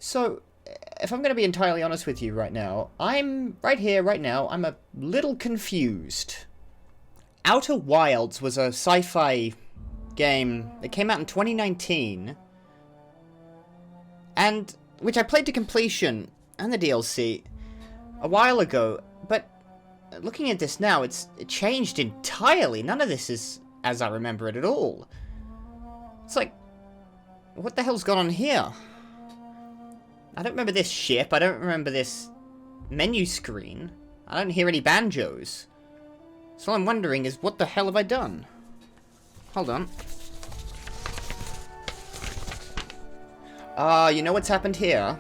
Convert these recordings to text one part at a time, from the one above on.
So, if I'm going to be entirely honest with you right now, I'm right here, right now, I'm a little confused. Outer Wilds was a sci-fi game that came out in 2019, and which I played to completion, and the DLC, a while ago, but looking at this now, it changed entirely. None of this is as I remember it at all. It's like, what the hell's gone on here? I don't remember this ship, I don't remember this menu screen, I don't hear any banjos. So all I'm wondering is, what the hell have I done? Hold on. You know what's happened here?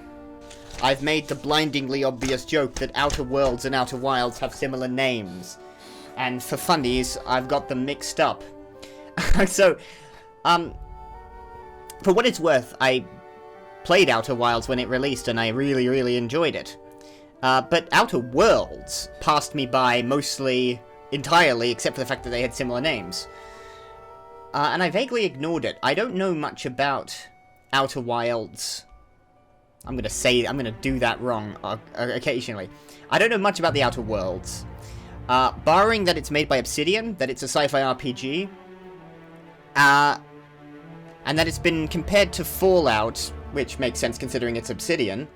I've made the blindingly obvious joke that Outer Worlds and Outer Wilds have similar names. And for funnies, I've got them mixed up. So, for what it's worth, I played Outer Wilds when it released, and I really, really enjoyed it. But Outer Worlds passed me by mostly, entirely, except for the fact that they had similar names. And I vaguely ignored it. I don't know much about Outer Wilds. I'm gonna do that wrong occasionally. I don't know much about the Outer Worlds. Barring that it's made by Obsidian, that it's a sci-fi RPG, and that it's been compared to Fallout, which makes sense considering it's Obsidian.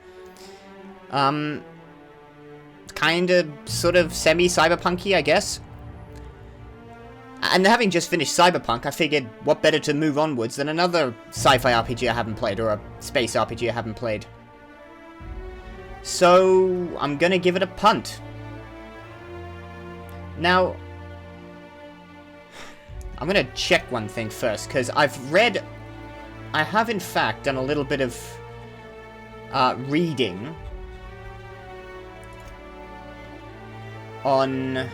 Kinda, sort of semi-cyberpunky, I guess. And having just finished Cyberpunk, I figured what better to move onwards than another sci-fi RPG I haven't played, or a space RPG I haven't played. So, I'm gonna give it a punt. Now, I'm gonna check one thing first, because I have in fact done a little bit of reading on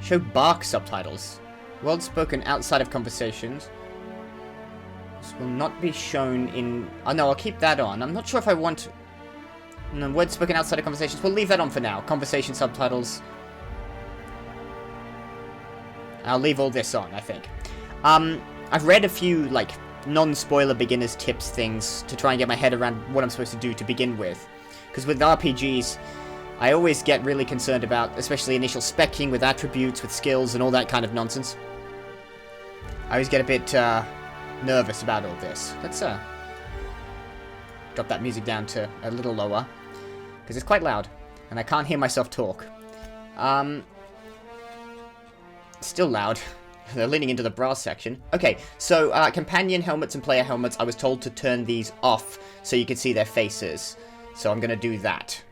show Bark subtitles. Words spoken outside of conversations. This will not be shown in... Oh no, I'll keep that on. I'm not sure if I want... No, words spoken outside of conversations. We'll leave that on for now. Conversation subtitles. I'll leave all this on, I think. I've read a few, like, non-spoiler beginner's tips things to try and get my head around what I'm supposed to do to begin with. Because with RPGs, I always get really concerned about, especially initial speccing with attributes, with skills, and all that kind of nonsense. I always get a bit, nervous about all this. Let's, drop that music down to a little lower, because it's quite loud, and I can't hear myself talk. Still loud. They're leaning into the brass section. Okay, so, companion helmets and player helmets, I was told to turn these off so you could see their faces. So I'm gonna do that.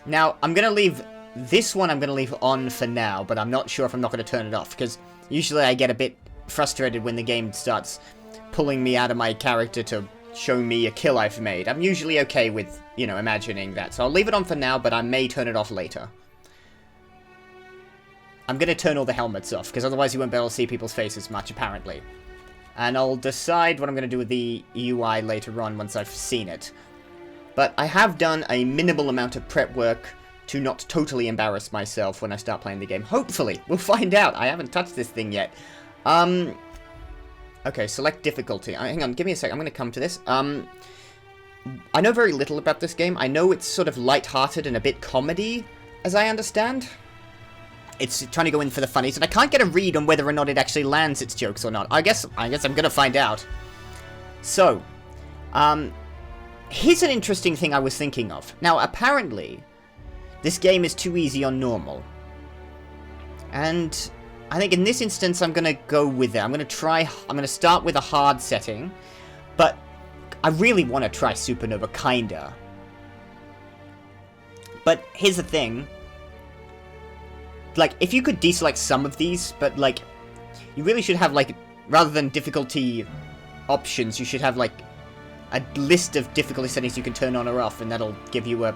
Now, I'm gonna leave this one, I'm gonna leave on for now, but I'm not sure if I'm not gonna turn it off, because usually I get a bit frustrated when the game starts pulling me out of my character to show me a kill I've made. I'm usually okay with, you know, imagining that. So I'll leave it on for now, but I may turn it off later. I'm gonna turn all the helmets off, because otherwise you won't be able to see people's faces much, apparently. And I'll decide what I'm gonna do with the UI later on once I've seen it. But I have done a minimal amount of prep work to not totally embarrass myself when I start playing the game. Hopefully! We'll find out! I haven't touched this thing yet. Okay, select difficulty. Hang on, give me a sec. I'm gonna come to this. I know very little about this game. I know it's sort of light-hearted and a bit comedy, as I understand. It's trying to go in for the funnies, and I can't get a read on whether or not it actually lands its jokes or not. I guess I'm gonna find out. So, here's an interesting thing I was thinking of. Now, apparently, this game is too easy on normal. And I think in this instance, I'm gonna go with it. I'm gonna start with a hard setting, but I really want to try Supernova, kinda. But here's the thing. Like, if you could deselect some of these, but, like, you really should have, like, rather than difficulty options, you should have, like, a list of difficulty settings you can turn on or off, and that'll give you like,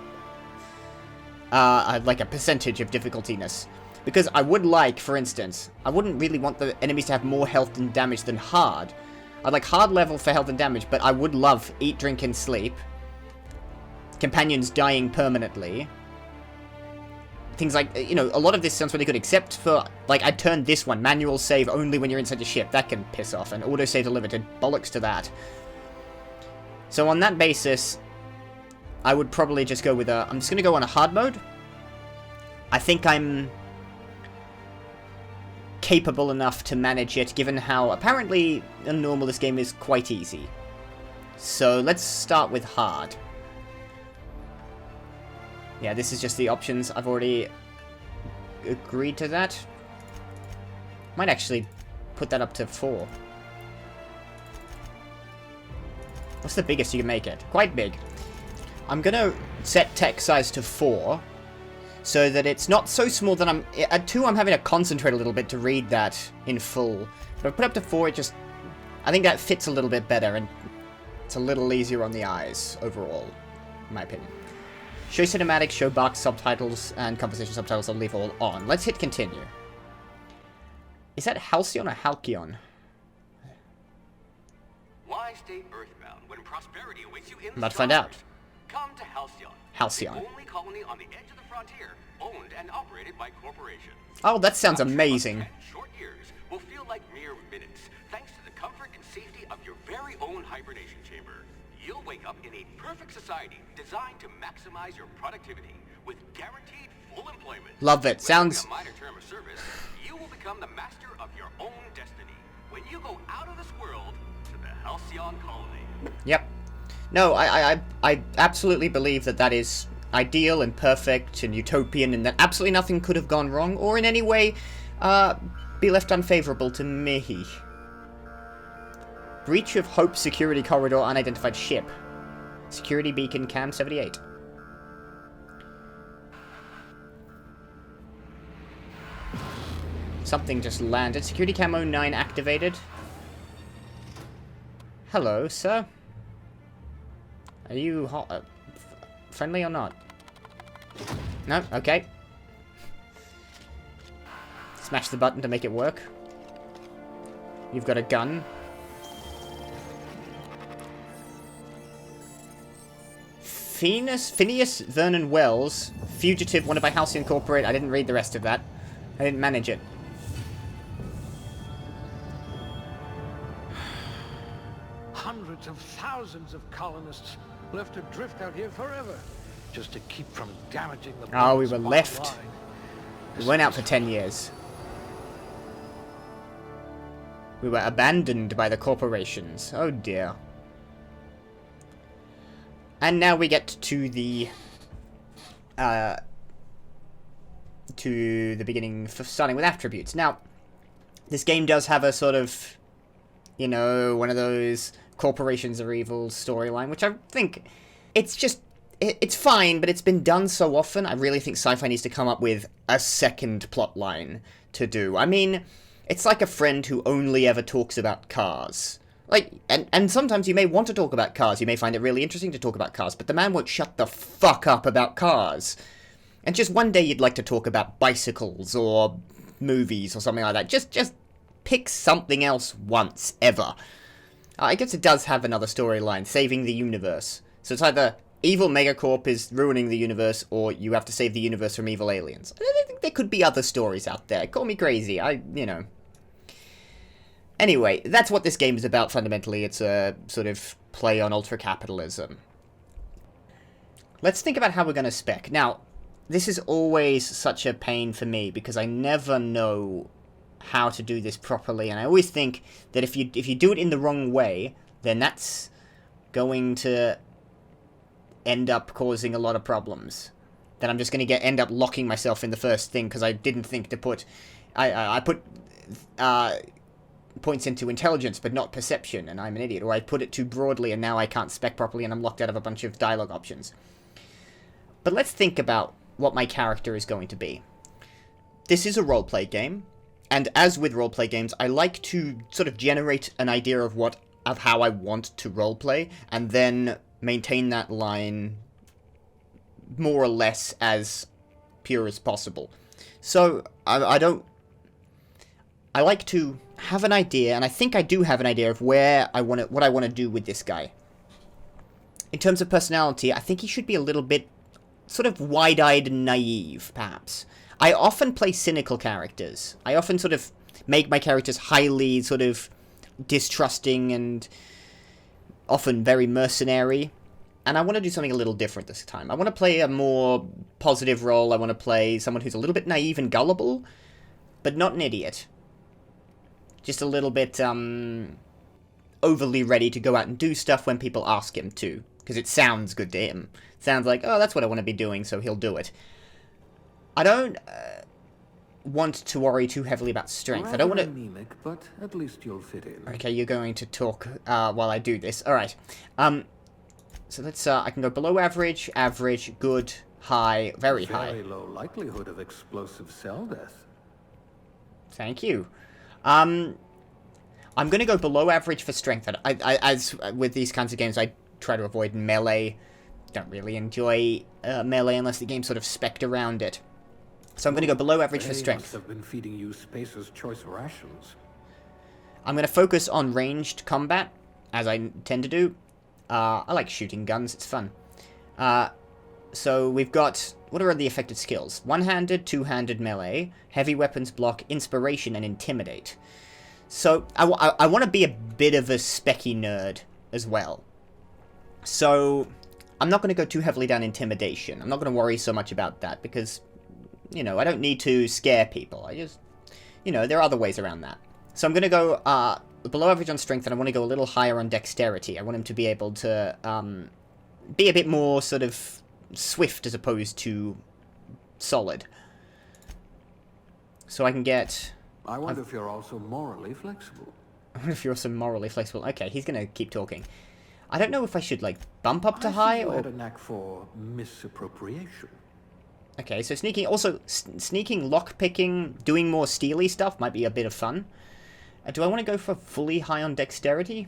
a percentage of difficultiness. Because I would like, for instance, I wouldn't really want the enemies to have more health and damage than hard. I'd like hard level for health and damage, but I would love eat, drink, and sleep. Companions dying permanently. Things like, you know, a lot of this sounds really good, except for, like, I'd turn this one, manual save only when you're inside the ship. That can piss off, and autosave limited. Bollocks to that. So on that basis, I would probably just go with I'm just going to go on a hard mode. I think I'm capable enough to manage it, given how apparently on normal this game is quite easy. So let's start with hard. Yeah, this is just the options. I've already agreed to that. Might actually put that up to 4. What's the biggest you can make it? Quite big. I'm gonna set text size to 4, so that it's not so small that at 2 I'm having to concentrate a little bit to read that in full. But if I put up to 4, I think that fits a little bit better, and it's a little easier on the eyes, overall, in my opinion. Show cinematics, show box subtitles, and conversation subtitles, I'll leave all on. Let's hit continue. Is that Halcyon or Halcyon? Why stay earthbound when prosperity awaits you in the I'm about to find out. Come to Halcyon. Halcyon. The only colony on the edge of the frontier, owned and operated by corporations. Oh, that sounds amazing. Short years will feel like mere minutes, thanks to the comfort and safety of your very own hibernation chamber. You'll wake up in a perfect society designed to maximize your productivity with guaranteed full employment. Love it. Sounds... With a minor term of service, you will become the master of your own destiny when you go out of this world to the Halcyon colony. Yep. No, I absolutely believe that is ideal and perfect and utopian, and that absolutely nothing could have gone wrong or in any way be left unfavorable to me. Breach of Hope Security Corridor, unidentified ship. Security beacon cam 78. Something just landed. Security camo 9 activated. Hello, sir. Are you friendly or not? No? Okay. Smash the button to make it work. You've got a gun. Phineas Vernon Wells, fugitive wanted by Halcyon Corporate. I didn't read the rest of that. I didn't manage it. Hundreds of thousands of colonists left adrift out here forever, just to keep from damaging the... Oh, we were left. We went out for 10 years. We were abandoned by the corporations. Oh dear. And now we get to the beginning, starting with attributes. Now, this game does have a sort of, you know, one of those corporations are evil storyline, which I think it's just, it's fine, but it's been done so often, I really think sci-fi needs to come up with a second plot line to do. I mean, it's like a friend who only ever talks about cars. Like, and sometimes you may want to talk about cars, you may find it really interesting to talk about cars, but the man won't shut the fuck up about cars. And just one day you'd like to talk about bicycles, or movies, or something like that. Just pick something else once, ever. I guess it does have another storyline, saving the universe. So it's either evil megacorp is ruining the universe, or you have to save the universe from evil aliens. I think there could be other stories out there. Call me crazy, you know. Anyway, that's what this game is about, fundamentally. It's a sort of play on ultra-capitalism. Let's think about how we're going to spec. Now, this is always such a pain for me, because I never know how to do this properly, and I always think that if you do it in the wrong way, then that's going to end up causing a lot of problems. Then I'm just going to end up locking myself in the first thing, because I didn't think to put... I put... points into intelligence, but not perception, and I'm an idiot. Or I put it too broadly, and now I can't spec properly, and I'm locked out of a bunch of dialogue options. But let's think about what my character is going to be. This is a roleplay game, and as with roleplay games, I like to sort of generate an idea of how I want to roleplay, and then maintain that line more or less as pure as possible. So, I like to have an idea, and I think I do have an idea of what I want to do with this guy. In terms of personality, I think he should be a little bit sort of wide-eyed and naive, perhaps. I often play cynical characters. I often sort of make my characters highly sort of distrusting and often very mercenary, and I want to do something a little different this time. I want to play a more positive role. I want to play someone who's a little bit naive and gullible, but not an idiot. Just a little bit, overly ready to go out and do stuff when people ask him to, because it sounds good to him. It sounds like, oh, that's what I want to be doing, so he'll do it. I don't want to worry too heavily about strength. I don't want to... anemic, but at least you'll fit in. Okay, you're going to talk while I do this. Alright. So let's, I can go below average, average, good, high, very high. Very low likelihood of explosive cell death. Thank you. I'm going to go below average for strength. As with these kinds of games, I try to avoid melee. Don't really enjoy melee unless the game's sort of spec'd around it. So I'm going to go below average for strength. They must have been feeding you Spacer's Choice rations. I'm going to focus on ranged combat, as I tend to do. I like shooting guns, it's fun. So we've got... What are the affected skills? One-handed, two-handed melee, heavy weapons block, inspiration, and intimidate. So I want to be a bit of a specky nerd as well. So I'm not going to go too heavily down intimidation. I'm not going to worry so much about that because, you know, I don't need to scare people. I just, you know, there are other ways around that. So I'm going to go below average on strength, and I want to go a little higher on dexterity. I want him to be able to be a bit more sort of swift as opposed to solid. So I can get... I wonder if you're also morally flexible. I wonder if you're also morally flexible. Okay, he's going to keep talking. I don't know if I should, like, bump up to high or... I or... had a knack for misappropriation. Okay, so sneaking... Also, sneaking, lockpicking, doing more steely stuff might be a bit of fun. Do I want to go for fully high on dexterity?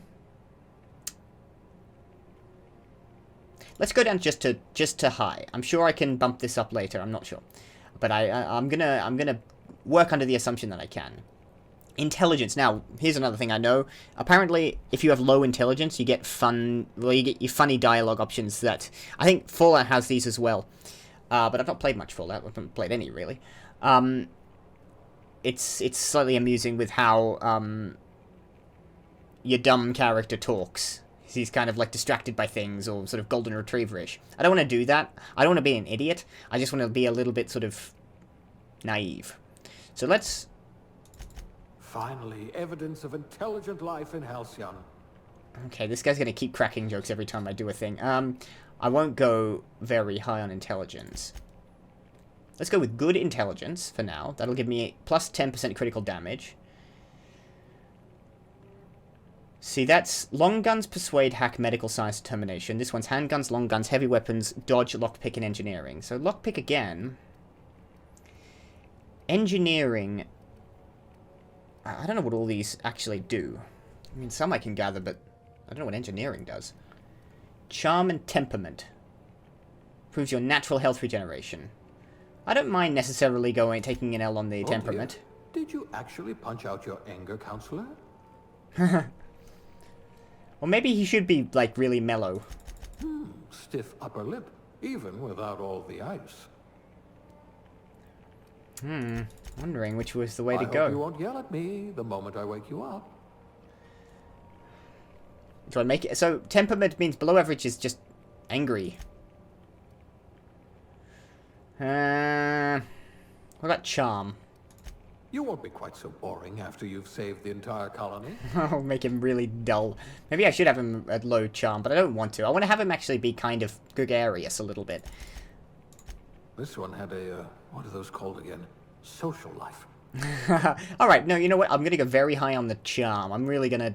Let's go down just to high. I'm sure I can bump this up later. I'm not sure, but I'm gonna work under the assumption that I can. Intelligence. Now, here's another thing I know. Apparently, if you have low intelligence, you get you get your funny dialogue options. That I think Fallout has these as well, but I've not played much Fallout. I haven't played any really. It's slightly amusing with how your dumb character talks. He's kind of like distracted by things or sort of golden retriever-ish. I don't want to do that. I don't want to be an idiot. I just want to be a little bit sort of naive. So let's... Finally, evidence of intelligent life in Halcyon. Okay, this guy's going to keep cracking jokes every time I do a thing. I won't go very high on intelligence. Let's go with good intelligence for now. That'll give me plus 10% critical damage. See, that's long guns, persuade, hack, medical science, determination. This one's handguns, long guns, heavy weapons, dodge, lockpick, and engineering. So lockpick again. Engineering. I don't know what all these actually do. I mean, some I can gather, but I don't know what engineering does. Charm and temperament. Proves your natural health regeneration. I don't mind necessarily taking an L on the temperament. Dear. Did you actually punch out your anger counselor? Or maybe he should be, like, really mellow. Stiff upper lip, even without all the ice. Wondering which was the way to I go. hope you won't yell at me the moment I wake you up. Do I make it? So, temperament means below average is just angry. What about charm? You won't be quite so boring after you've saved the entire colony. I'll make him really dull. Maybe I should have him at low charm, but I don't want to. I want to have him actually be kind of gregarious a little bit. This one had a, what are those called again? Social life. Alright, no, you know what? I'm gonna go very high on the charm. I'm really gonna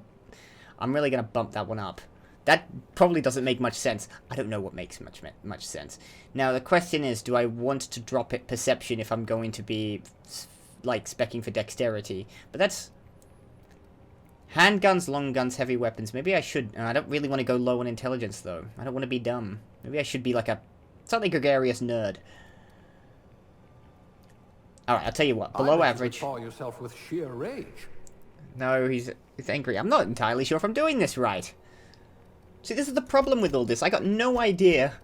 bump that one up. That probably doesn't make much sense. I don't know what makes much sense. Now, the question is, do I want to drop it perception if I'm going to be... like, specking for dexterity. But that's... handguns, long guns, heavy weapons. Maybe I should... I don't really want to go low on intelligence, though. I don't want to be dumb. Maybe I should be like a... slightly gregarious nerd. Alright, I'll tell you what. Below average... You yourself with sheer rage. No, he's angry. I'm not entirely sure if I'm doing this right. See, this is the problem with all this. I got no idea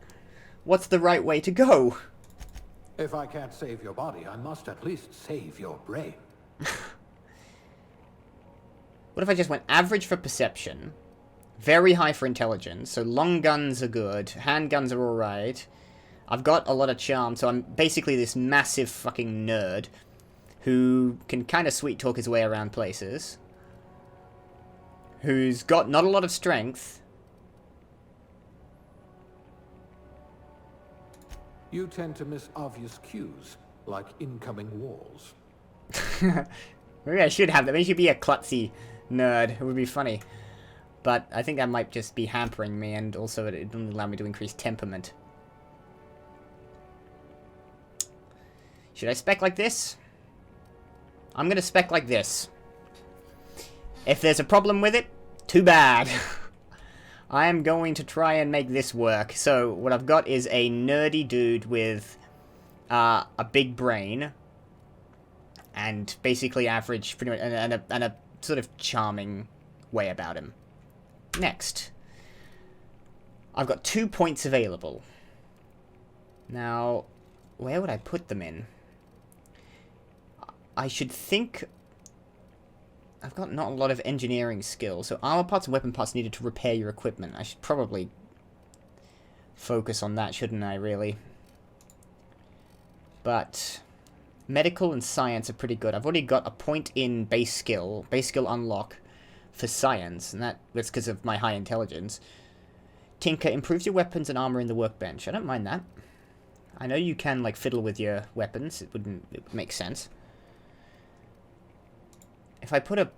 what's the right way to go. If I can't save your body, I must at least save your brain. What if I just went average for perception, Very high for intelligence, so long guns are good. Handguns are alright. I've got a lot of charm, so I'm basically this massive fucking nerd who can kind of sweet talk his way around places. Who's got not a lot of strength. You tend to miss obvious cues, like incoming walls. Maybe I should have that. Maybe I should be a klutzy nerd. It would be funny. But I think that might just be hampering me, and also it doesn't allow me to increase temperament. Should I spec like this? I'm gonna spec like this. If there's a problem with it, too bad. I am going to try and make this work. So what I've got is a nerdy dude with a big brain and basically average, pretty much, and a sort of charming way about him. Next, I've got 2 points available. Now, where would I put them in? I should think... I've got not a lot of engineering skills, so armor parts and weapon parts needed to repair your equipment. I should probably focus on that, shouldn't I, really? But medical and science are pretty good. I've already got a point in base skill unlock for science, and that's because of my high intelligence. Tinker improves your weapons and armor in the workbench. I don't mind that. I know you can, like, fiddle with your weapons. It would make sense. If I put a...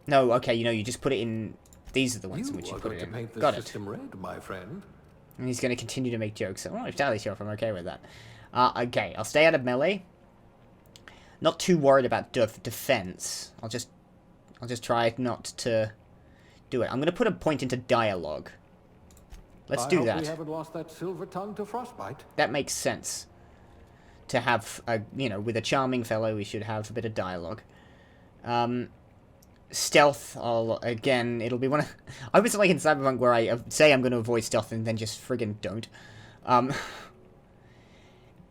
No, okay, you just put it in... These are the ones in which you put it in. Paint the Got it. system red, my friend. And he's going to continue to make jokes. I'm not entirely sure if I'm okay with that. Okay, I'll stay out of melee. Not too worried about defense. I'll just try not to do it. I'm going to put a point into dialogue. Let's do that. We haven't lost that silver tongue to frostbite. That makes sense. To have, with a charming fellow, we should have a bit of dialogue. Stealth, it'll be one of... I was like in Cyberpunk where I say I'm going to avoid stealth and then just friggin' don't.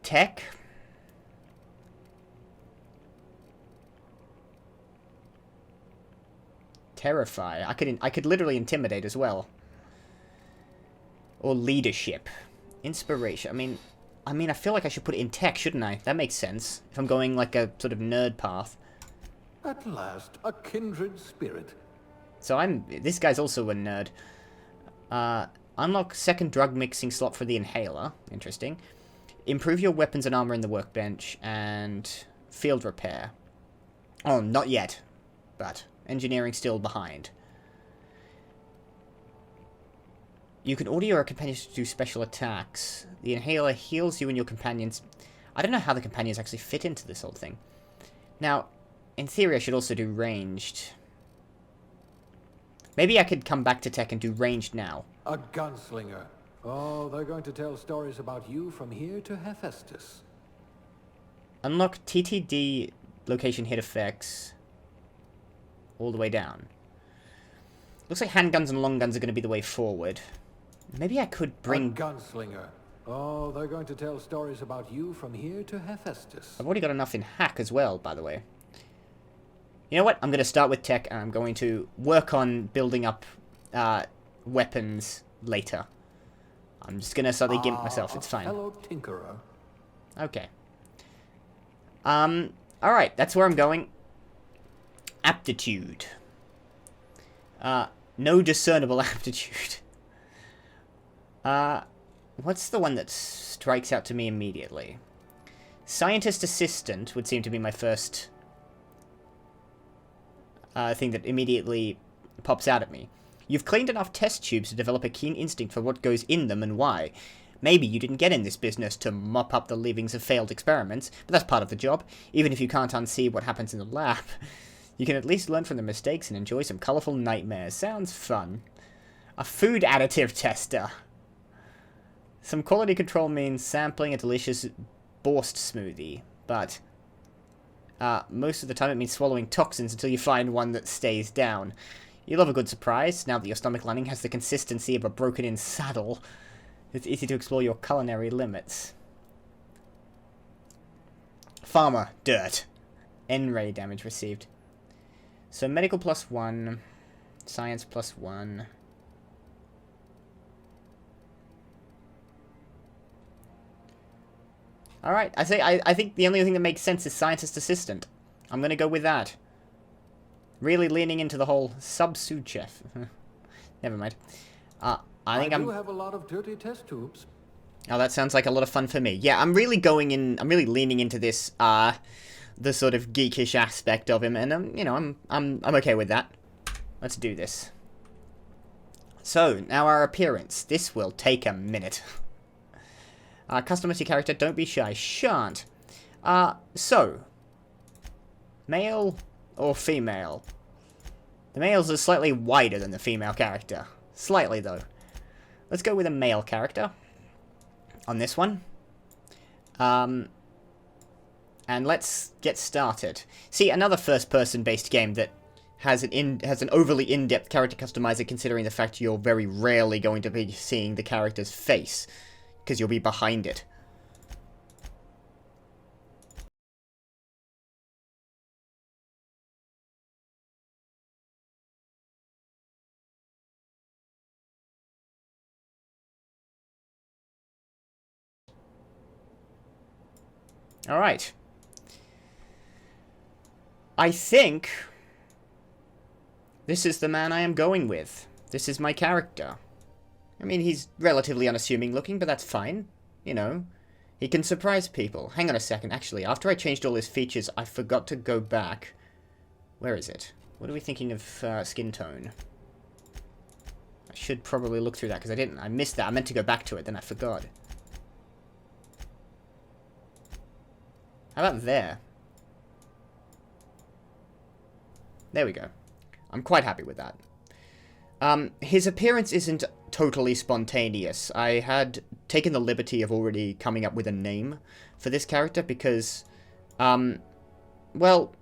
Tech. Terrify. I could literally intimidate as well. Or leadership. Inspiration. I mean, I feel like I should put it in tech, shouldn't I? That makes sense. If I'm going like a sort of nerd path. At last, a kindred spirit. So this guy's also a nerd. Unlock second drug mixing slot for the inhaler. Interesting. Improve your weapons and armor in the workbench. And field repair. Oh, not yet. But engineering still behind. You can order your companions to do special attacks. The inhaler heals you and your companions. I don't know how the companions actually fit into this whole thing. Now, in theory, I should also do ranged. Maybe I could come back to tech and do ranged now. A gunslinger. Oh, they're going to tell stories about you from here to Hephaestus. Unlock TTD location hit effects all the way down. Looks like handguns and long guns are going to be the way forward. Maybe I could bring... A gunslinger. Oh, they're going to tell stories about you from here to Hephaestus. I've already got enough in hack as well, by the way. You know what? I'm going to start with tech, and I'm going to work on building up weapons later. I'm just going to suddenly gimp myself. It's fine. Hello, tinkerer. Okay. Alright, that's where I'm going. Aptitude. No discernible aptitude. What's the one that strikes out to me immediately? Scientist assistant would seem to be my first thing that immediately pops out at me. You've cleaned enough test tubes to develop a keen instinct for what goes in them and why. Maybe you didn't get in this business to mop up the leavings of failed experiments, but that's part of the job. Even if you can't unsee what happens in the lab, you can at least learn from the mistakes and enjoy some colourful nightmares. Sounds fun. A food additive tester. Some quality control means sampling a delicious Borst smoothie, but most of the time it means swallowing toxins until you find one that stays down. You love a good surprise, now that your stomach lining has the consistency of a broken-in saddle. It's easy to explore your culinary limits. Farmer, dirt. N-ray damage received. So medical +1, Science +1. Alright, I think the only thing that makes sense is scientist assistant. I'm gonna go with that. Really leaning into the whole sous chef. Never mind. I think do have a lot of dirty test tubes. Oh, that sounds like a lot of fun for me. Yeah, I'm really leaning into this, the sort of geekish aspect of him, and you know, I'm okay with that. Let's do this. So, now our appearance. This will take a minute. Customize your character, don't be shy. Shan't. So, male or female? The males are slightly wider than the female character. Slightly, though. Let's go with a male character on this one. And let's get started. See, another first-person based game that has an overly in-depth character customizer, considering the fact you're very rarely going to be seeing the character's face, because you'll be behind it. Alright. I think this is the man I am going with. This is my character. I mean, he's relatively unassuming looking, but that's fine. You know, he can surprise people. Hang on a second. Actually, after I changed all his features, I forgot to go back. Where is it? What are we thinking of skin tone? I should probably look through that, because I didn't. I missed that. I meant to go back to it, then I forgot. How about there? There we go. I'm quite happy with that. His appearance isn't totally spontaneous. I had taken the liberty of already coming up with a name for this character because, well,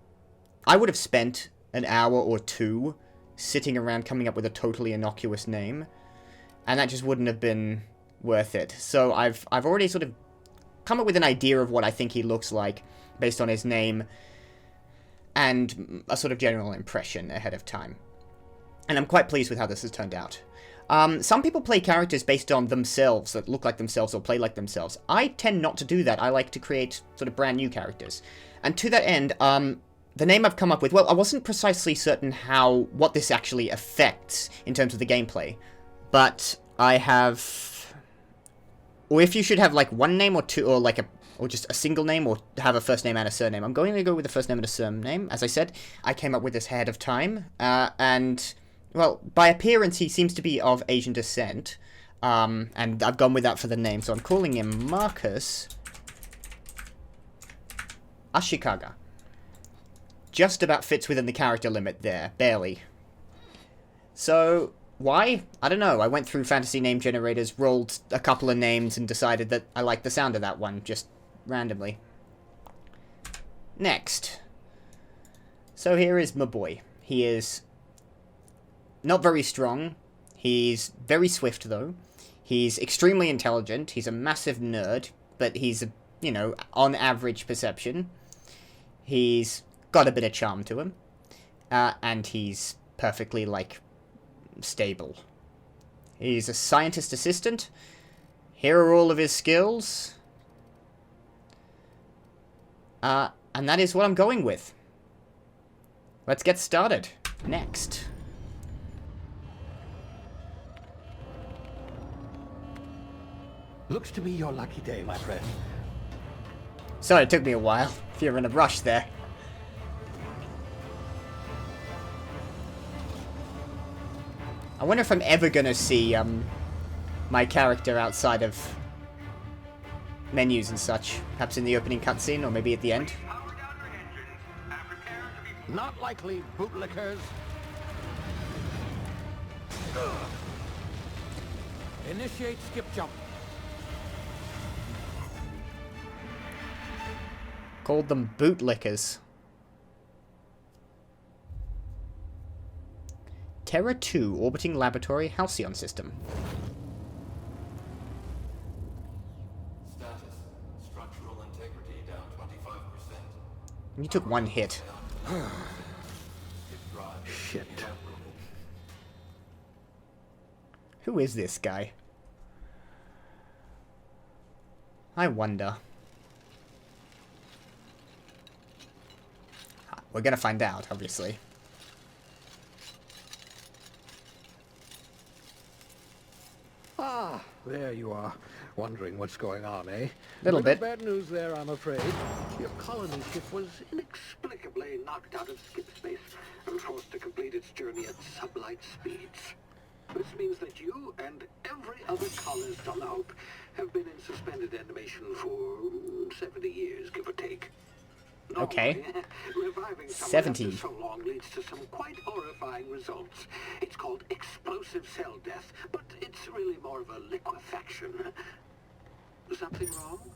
I would have spent an hour or two sitting around coming up with a totally innocuous name, and that just wouldn't have been worth it. So I've already sort of come up with an idea of what I think he looks like based on his name and a sort of general impression ahead of time. And I'm quite pleased with how this has turned out. Some people play characters based on themselves that look like themselves or play like themselves. I tend not to do that. I like to create sort of brand new characters. And to that end, the name I've come up with, well, I wasn't precisely certain what this actually affects in terms of the gameplay. But I have, or if you should have like one name or two, or like or just a single name, or have a first name and a surname. I'm going to go with the first name and a surname. As I said, I came up with this ahead of time, and, well, by appearance, he seems to be of Asian descent, and I've gone with that for the name, so I'm calling him Marcus Ashikaga. Just about fits within the character limit there, barely. So, why? I don't know. I went through fantasy name generators, rolled a couple of names, and decided that I liked the sound of that one, just randomly. Next. So here is my boy. He is not very strong. He's very swift, though. He's extremely intelligent. He's a massive nerd, but he's, you know, on average perception. He's got a bit of charm to him. And he's perfectly, like, stable. He's a scientist assistant. Here are all of his skills. And that is what I'm going with. Let's get started. Next. Looks to be your lucky day, my friend. Sorry, it took me a while. If you're in a rush there. I wonder if I'm ever gonna see, my character outside of menus and such. Perhaps in the opening cutscene, or maybe at the end. Not likely, bootlickers. Initiate skip jump. Called them bootlickers. Terra 2 orbiting laboratory Halcyon system. Status. Structural integrity down 25%. You took one hit. Shit. Who is this guy? I wonder. We're gonna find out, obviously. Ah, there you are. Wondering what's going on, eh? Little bit. Bad news there, I'm afraid. Your colony ship was inexplicably knocked out of skip space and forced to complete its journey at sublight speeds. This means that you and every other colonist on the Hope have been in suspended animation for 70 years, give or take. Okay. Reviving 70. so long leads to some quite horrifying results. It's called explosive cell death, but it's really more of a liquefaction. Something wrong?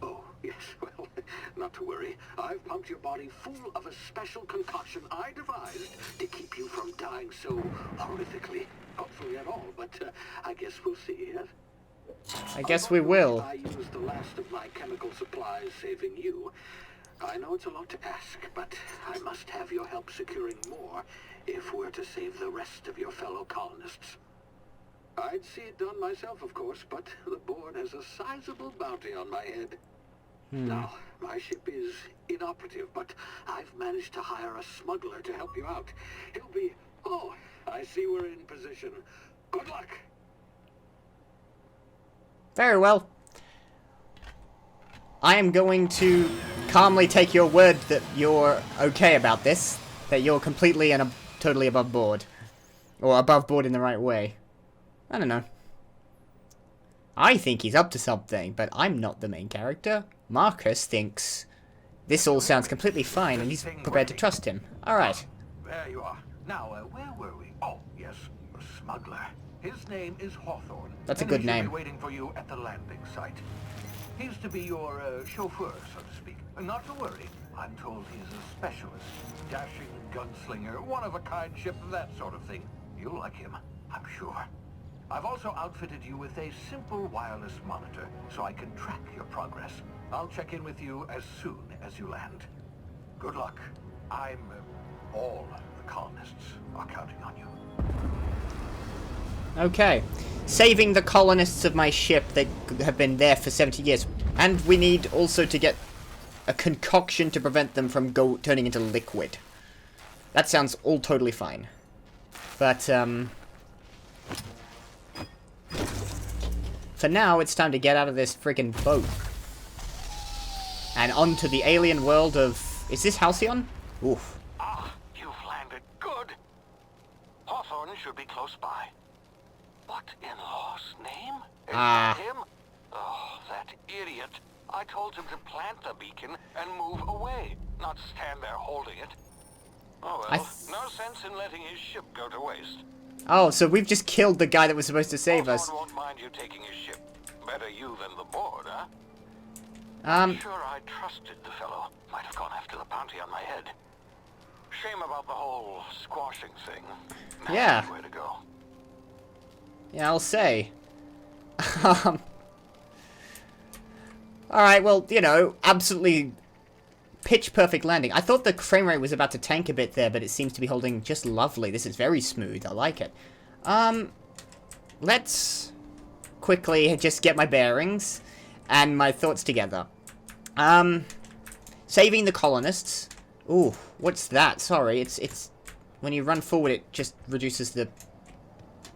Oh, yes, well, not to worry. I've pumped your body full of a special concoction I devised to keep you from dying so horrifically. Hopefully at all, but I guess we'll see, yes? I guess we will. I used the last of my chemical supplies saving you. I know it's a lot to ask, but I must have your help securing more if we're to save the rest of your fellow colonists. I'd see it done myself, of course, but the board has a sizable bounty on my head. Now, my ship is inoperative, but I've managed to hire a smuggler to help you out. He'll be... Oh, I see we're in position. Good luck. Very well. I am going to calmly take your word that you're okay about this. That you're completely and totally above board. Or above board in the right way. I don't know. I think he's up to something, but I'm not the main character. Marcus thinks this all sounds completely fine, and he's prepared to trust him. Alright. There you are. Now, where were we? Oh, yes, a smuggler. His name is Hawthorne. That's a good and he should name. be waiting for you at the landing site. He's to be your chauffeur, so to speak. Not to worry. I'm told he's a specialist. Dashing gunslinger, one-of-a-kind ship, that sort of thing. You'll like him, I'm sure. I've also outfitted you with a simple wireless monitor, so I can track your progress. I'll check in with you as soon as you land. Good luck. All the colonists are counting on you. Okay. Saving the colonists of my ship that have been there for 70 years. And we need also to get a concoction to prevent them from turning into liquid. That sounds all totally fine. But, for now, it's time to get out of this friggin' boat. And onto the alien world of... Is this Halcyon? Oof. Ah, you've landed good. Hawthorne should be close by. What in law's name? Is that him? Oh, that idiot. I told him to plant the beacon and move away, not stand there holding it. Oh well, no sense in letting his ship go to waste. Oh, so we've just killed the guy that was supposed to save us. Hawthorne won't mind you taking his ship. Better you than the board, huh? Um, Sure, I trusted the fellow. Might have gone after the bounty on my head. Shame about the whole squashing thing. Yeah. Nasty way to go. Yeah, I'll say. Alright, well, you know, absolutely pitch perfect landing. I thought the frame rate was about to tank a bit there, but it seems to be holding just lovely. This is very smooth. I like it. Let's quickly just get my bearings and my thoughts together. Saving the colonists. Ooh, what's that? Sorry, it's when you run forward, it just reduces the...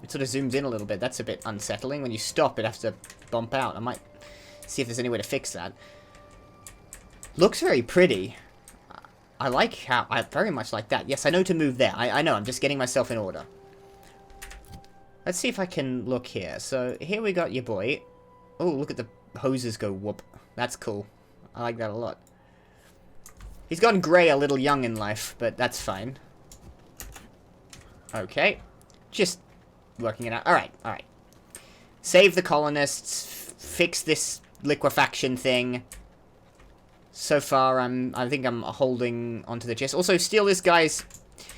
It sort of zooms in a little bit. That's a bit unsettling. When you stop, it has to bump out. I might see if there's any way to fix that. Looks very pretty. I like how... I very much like that. Yes, I know to move there. I know, I'm just getting myself in order. Let's see if I can look here. So, here we got your boy. Oh, look at the hoses go whoop. That's cool. I like that a lot. He's gone grey a little young in life, but that's fine. Okay. Just working it out. Alright, alright. Save the colonists. Fix this liquefaction thing. So far, I think I'm holding onto the chest. Also, steal this guy's...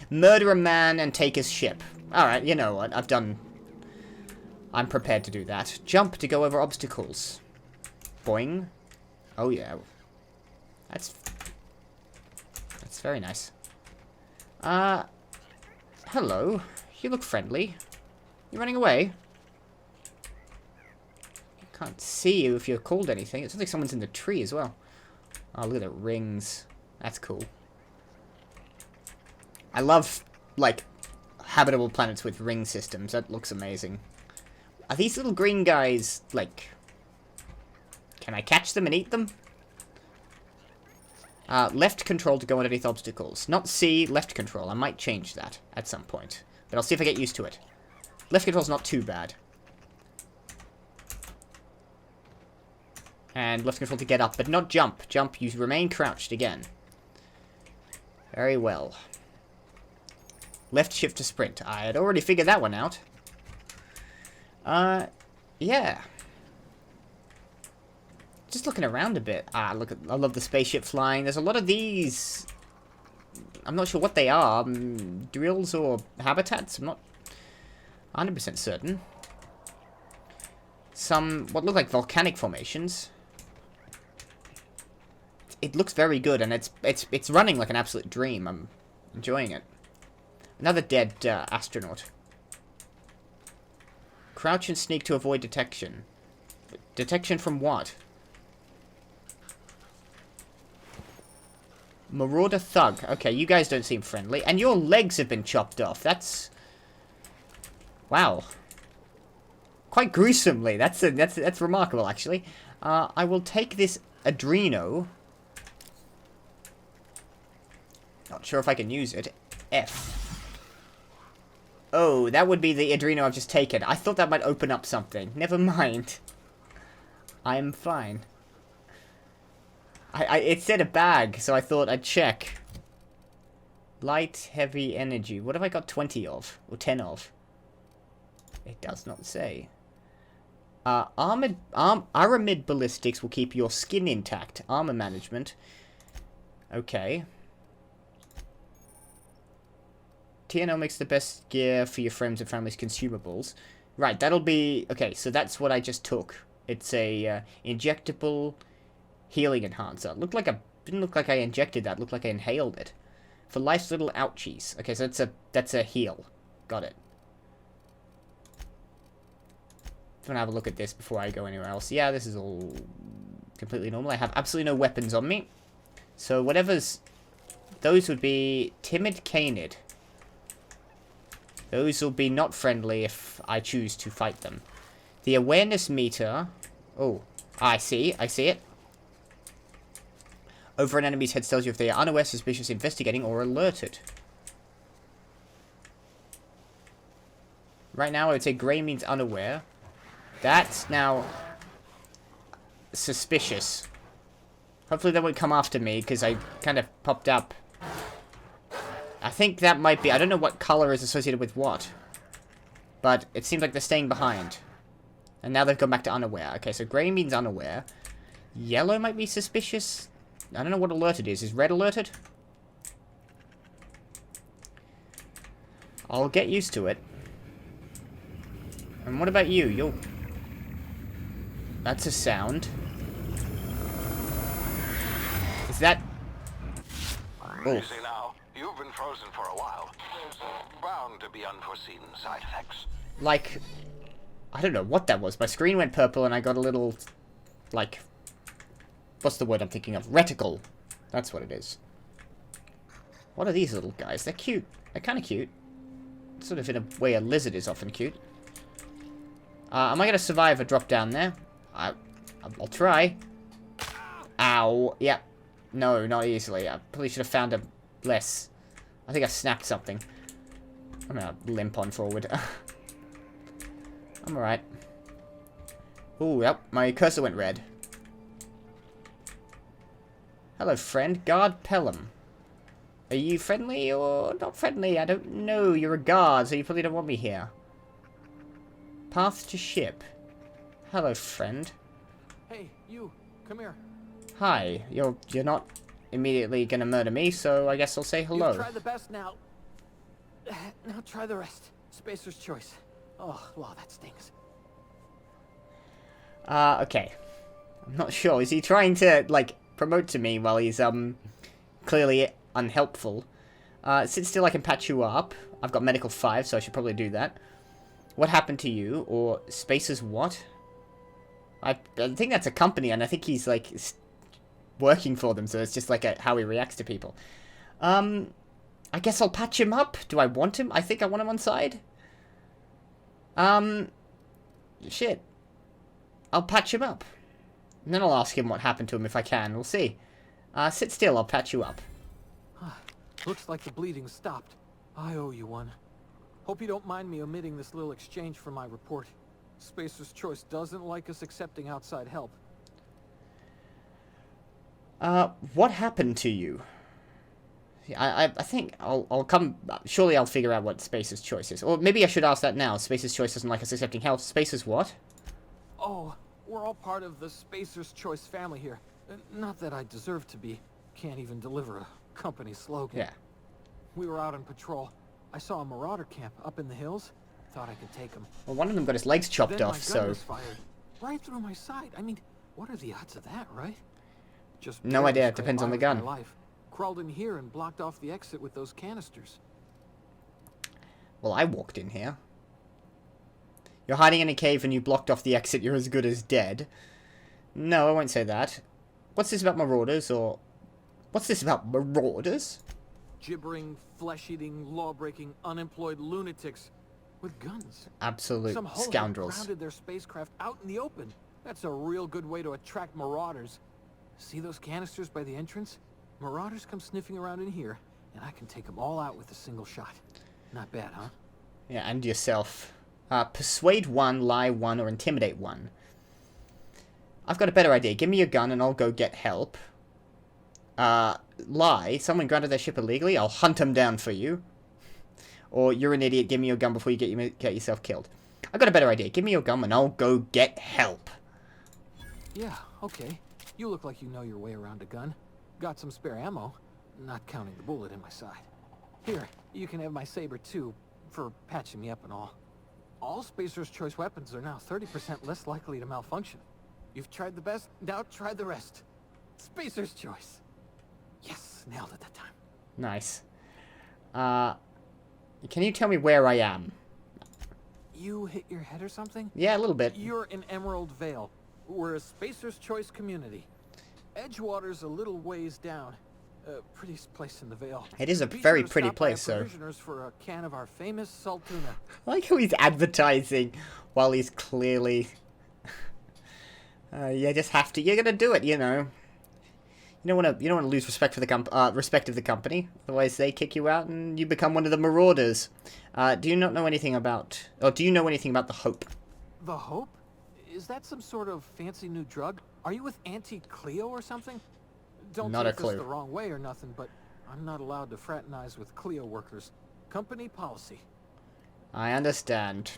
Murder a man and take his ship. Alright, you know what? I'm prepared to do that. Jump to go over obstacles. Boing. Oh, yeah. That's very nice. Hello. You look friendly. You running away? Can't see you if you're called anything. It looks like someone's in the tree as well. Oh, look at the rings. That's cool. I love, like, habitable planets with ring systems. That looks amazing. Are these little green guys, like... Can I catch them and eat them? Left control to go underneath obstacles. Not C, left control. I might change that at some point. But I'll see if I get used to it. Left control's not too bad. And left control to get up, but not jump. Jump, you remain crouched again. Very well. Left shift to sprint. I had already figured that one out. Yeah. Just looking around a bit. Look at, I love the spaceship flying. There's a lot of these. I'm not sure what they are. Drills or habitats? I'm not 100% certain. Some, what look like volcanic formations. It looks very good, and it's running like an absolute dream. I'm enjoying it. Another dead astronaut. Crouch and sneak to avoid detection. Detection from what? Marauder thug. Okay, you guys don't seem friendly. And your legs have been chopped off. That's... Wow. Quite gruesomely. That's remarkable, actually. I will take this Adreno. Not sure if I can use it. F. Oh, that would be the Adreno I've just taken. I thought that might open up something. Never mind. I am fine. It said a bag, so I thought I'd check. Light, heavy, energy. What have I got 20 of? Or 10 of? It does not say. Aramid ballistics will keep your skin intact. Armor management. Okay. TNO makes the best gear for your friends and family's consumables. Right, that'll be... Okay, so that's what I just took. It's a injectable healing enhancer. Looked like didn't look like I injected that. Looked like I inhaled it. For life's little ouchies. Okay, so that's a heal. Got it. Just want to have a look at this before I go anywhere else. Yeah, this is all completely normal. I have absolutely no weapons on me. So whatever's... Those would be timid canid. Those will be not friendly if I choose to fight them. The awareness meter... Oh, I see it. Over an enemy's head tells you if they are unaware, suspicious, investigating, or alerted. Right now, I would say grey means unaware. That's now... suspicious. Hopefully they won't come after me, because I kind of popped up. I think that might be... I don't know what color is associated with what. But it seems like they're staying behind. And now they've gone back to unaware. Okay, so grey means unaware. Yellow might be suspicious. I don't know what alerted is. Is red alerted? I'll get used to it. And what about you? You'll... That's a sound. Is that... Oh. Easy now. You've been frozen for a while. There's bound to be unforeseen side effects. Like... I don't know what that was. My screen went purple and I got a little... Like... What's the word I'm thinking of? Reticle. That's what it is. What are these little guys? They're cute. They're kind of cute. Sort of in a way a lizard is often cute. Am I going to survive a drop down there? I'll try. Ow. Yeah. No, not easily. I probably should have found a less... I think I snapped something. I'm going to limp on forward. I'm alright. Ooh, yep. My cursor went red. Hello, friend. Guard Pelham. Are you friendly or not friendly? I don't know. You're a guard, so you probably don't want me here. Path to ship. Hello, friend. Hey, you. Come here. Hi. You're not immediately gonna murder me, so I guess I'll say hello. You try the best now. Now try the rest. Spacer's choice. Oh, wow, that stings. Okay. I'm not sure. Is he trying to, like, promote to me while he's, clearly unhelpful? Sit still, I can patch you up. I've got medical 5, so I should probably do that. What happened to you? Or Spacer's what? I think that's a company, and I think he's, like, working for them, so it's just, like, how he reacts to people. I guess I'll patch him up. Do I want him? I think I want him on side. Shit. I'll patch him up. And then I'll ask him what happened to him if I can. We'll see. Sit still, I'll patch you up. Looks like the bleeding stopped. I owe you one. Hope you don't mind me omitting this little exchange from my report. Spacer's Choice doesn't like us accepting outside help. What happened to you? I think I'll come... Surely I'll figure out what Spacer's Choice is. Or maybe I should ask that now. Spacer's Choice doesn't like us accepting help. Spacer's what? Oh, we're all part of the Spacer's Choice family here. Not that I deserve to be. Can't even deliver a company slogan. Yeah. We were out on patrol. I saw a marauder camp up in the hills. Thought I could take him. Well, one of them got his legs chopped Then off, my gun so... was fired right through my side. I mean, what are the odds of that, right? Just No barely idea. It scraped depends by on the with my gun. life. Crawled in here and blocked off the exit with those canisters. Well, I walked in here. You're hiding in a cave and you blocked off the exit. You're as good as dead. No, I won't say that. What's this about marauders, or... What's this about marauders? Gibbering, flesh-eating, law-breaking, unemployed lunatics with guns. Absolute Some holehead scoundrels. grounded their spacecraft out in the open. That's a real good way to attract marauders. See those canisters by the entrance? Marauders come sniffing around in here, and I can take them all out with a single shot. Not bad, huh? Yeah, and yourself. Persuade one, lie one, or intimidate one. I've got a better idea. Give me your gun and I'll go get help. Lie. Someone grounded their ship illegally. I'll hunt them down for you. Or you're an idiot. Give me your gun before you get yourself killed. I've got a better idea. Give me your gun and I'll go get help. Yeah, okay. You look like you know your way around a gun. Got some spare ammo, not counting the bullet in my side. Here, you can have my saber too, for patching me up and all. All Spacer's Choice weapons are now 30% less likely to malfunction. You've tried the best, now try the rest. Spacer's Choice. Yes, nailed it that time. Nice. Can you tell me where I am? You hit your head or something? Yeah, a little bit. You're in Emerald Vale. We're a Spacer's Choice community. Edgewater's a little ways down. Prettiest place in the Vale. It is a Be very sure to pretty stop by place, so... Provisioners for a can of our famous salt tuna. I like how he's advertising while he's clearly... you just have to... You're gonna do it, you know. You don't want to lose respect for the respect of the company. Otherwise, they kick you out and you become one of the marauders. Do you not know anything about... Or do you know anything about the Hope? The Hope? Is that some sort of fancy new drug? Are you with Auntie Cleo or something? Don't Not a take this clue. the wrong way or nothing, but I'm not allowed to fraternize with Cleo workers. Company policy. I understand.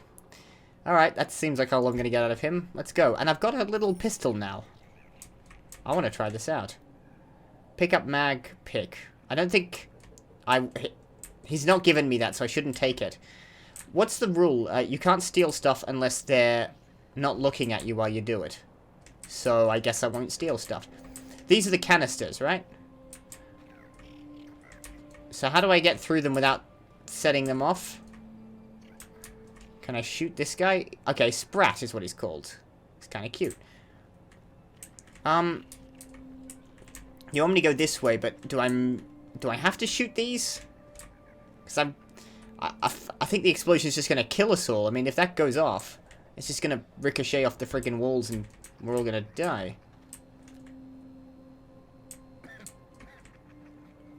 Alright, that seems like all I'm going to get out of him. Let's go. And I've got a little pistol now. I want to try this out. Pick up mag, pick. I don't think... He's not given me that, so I shouldn't take it. What's the rule? You can't steal stuff unless they're not looking at you while you do it. So I guess I won't steal stuff. These are the canisters, right? So how do I get through them without setting them off? Can I shoot this guy? Okay, Sprat is what he's called. He's kind of cute. You want me to go this way, but do I have to shoot these? Because I think the explosion is just going to kill us all. I mean, if that goes off, it's just going to ricochet off the friggin' walls and we're all going to die.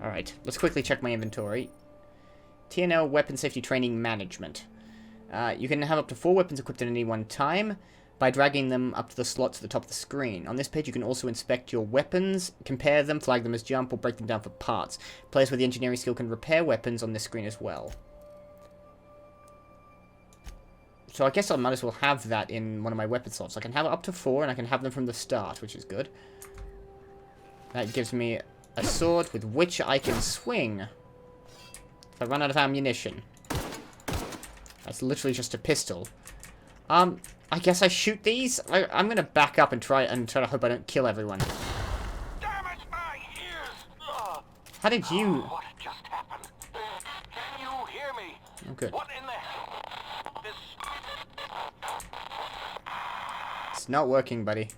Alright, let's quickly check my inventory. TNL Weapon Safety Training Management. You can have up to 4 weapons equipped at any one time by dragging them up to the slots at the top of the screen. On this page, you can also inspect your weapons, compare them, flag them as jump, or break them down for parts. Players with the engineering skill can repair weapons on this screen as well. So I guess I might as well have that in one of my weapon slots. I can have up to 4, and I can have them from the start, which is good. That gives me a sword with which I can swing if I run out of ammunition. That's literally just a pistol. I guess I shoot these. I'm gonna back up and try to hope I don't kill everyone. Damage my ears! Ugh. How did you... What just happened? Can you hear me? Oh, good. What in the hell? This... It's not working, buddy.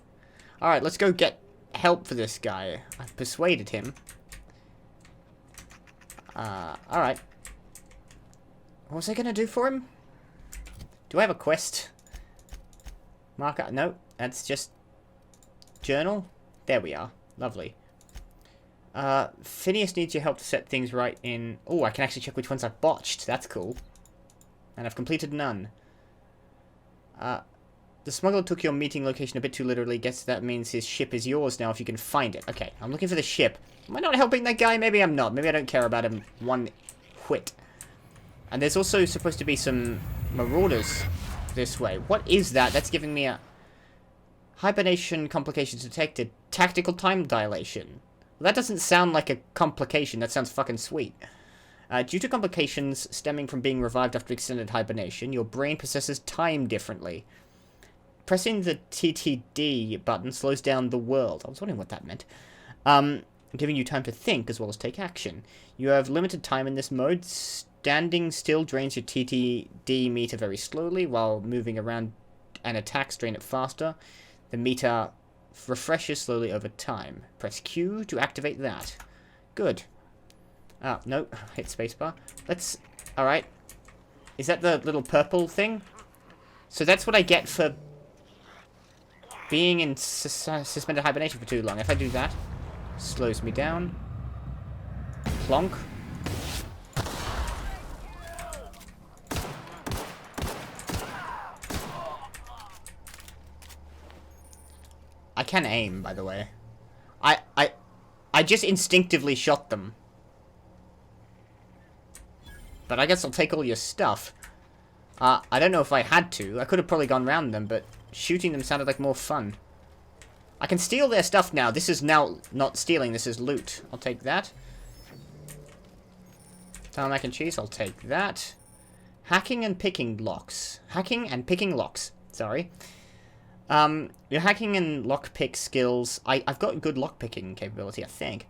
Alright, let's go get help for this guy. I've persuaded him. Alright. What was I gonna do for him? Do I have a quest? Marker? No, that's just... Journal? There we are. Lovely. Phineas needs your help to set things right in... Oh, I can actually check which ones I've botched. That's cool. And I've completed none. The smuggler took your meeting location a bit too literally. Guess that means his ship is yours now if you can find it. Okay, I'm looking for the ship. Am I not helping that guy? Maybe I'm not. Maybe I don't care about him one whit. And there's also supposed to be some marauders this way. What is that? That's giving me a... Hibernation complications detected. Tactical time dilation. Well, that doesn't sound like a complication. That sounds fucking sweet. Due to complications stemming from being revived after extended hibernation, your brain processes time differently. Pressing the TTD button slows down the world. I was wondering what that meant. Giving you time to think as well as take action. You have limited time in this mode. Standing still drains your TTD meter very slowly, while moving around and attacks drain it faster. The meter refreshes slowly over time. Press Q to activate that. Good. No. Hit spacebar. Let's... Alright. Is that the little purple thing? So that's what I get for being in suspended hibernation for too long. If I do that, slows me down. Plonk. I can aim, by the way. I just instinctively shot them. But I guess I'll take all your stuff. I don't know if I had to. I could have probably gone round them, but shooting them sounded like more fun. I can steal their stuff now. This is now not stealing, this is loot. I'll take that. Tarmac and cheese, I'll take that. Hacking and picking locks. Hacking and picking locks. Sorry. Your hacking and lockpick skills... I've got good lockpicking capability, I think.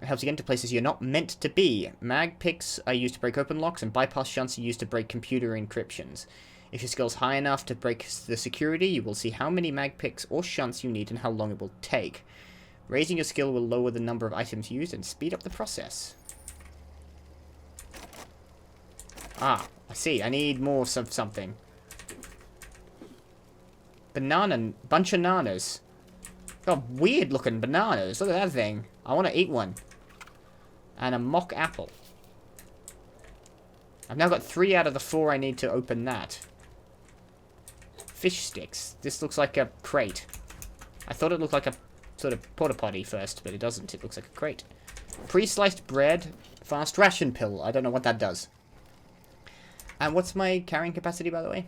It helps you get into places you're not meant to be. Mag picks are used to break open locks, and bypass shunts are used to break computer encryptions. If your skill's high enough to break the security, you will see how many mag picks or shunts you need and how long it will take. Raising your skill will lower the number of items used and speed up the process. Ah, I see. I need more of something. Bunch of bananas. Got weird looking bananas. Look at that thing. I want to eat one. And a mock apple. I've now got 3 out of the 4 I need to open that. Fish sticks. This looks like a crate. I thought it looked like a sort of porta potty first, but it doesn't. It looks like a crate. Pre-sliced bread. Fast ration pill. I don't know what that does. And what's my carrying capacity, by the way?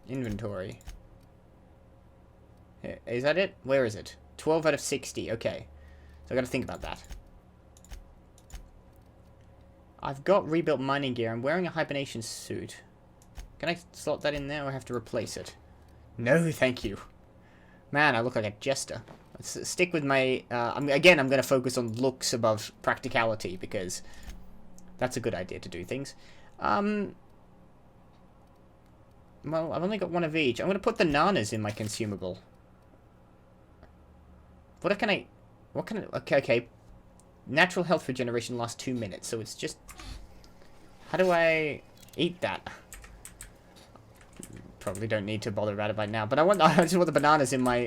Inventory. Is that it? Where is it? 12 out of 60. Okay. So I gotta think about that. I've got rebuilt mining gear. I'm wearing a hibernation suit. Can I slot that in there or have to replace it? No, thank you. Man, I look like a jester. Let's stick with my... again, I'm going to focus on looks above practicality because that's a good idea to do things. Well, I've only got 1 of each. I'm going to put bananas in my consumable. What can I... Okay. Natural health regeneration lasts 2 minutes, so it's just... How do I eat that? Probably don't need to bother about it right now, but I just want the bananas in my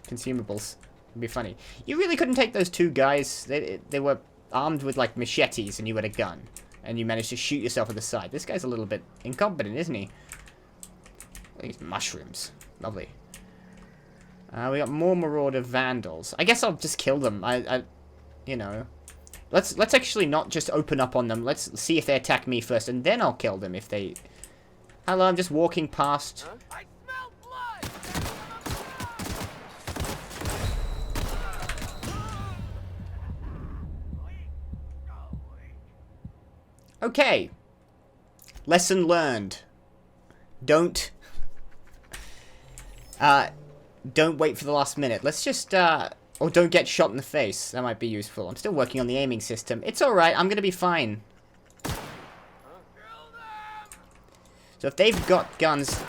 consumables. It'd be funny. You really couldn't take those 2 guys. They were armed with like machetes, and you had a gun, and you managed to shoot yourself at the side. This guy's a little bit incompetent, isn't he? These mushrooms, lovely. We got more Marauder Vandals. I guess I'll just kill them. You know, let's actually not just open up on them. Let's see if they attack me first, and then I'll kill them if they. Hello, I'm just walking past. Huh? I smell blood! Okay. Lesson learned. Don't wait for the last minute. Let's just, or don't get shot in the face. That might be useful. I'm still working on the aiming system. It's alright, I'm gonna be fine. So if they've got guns...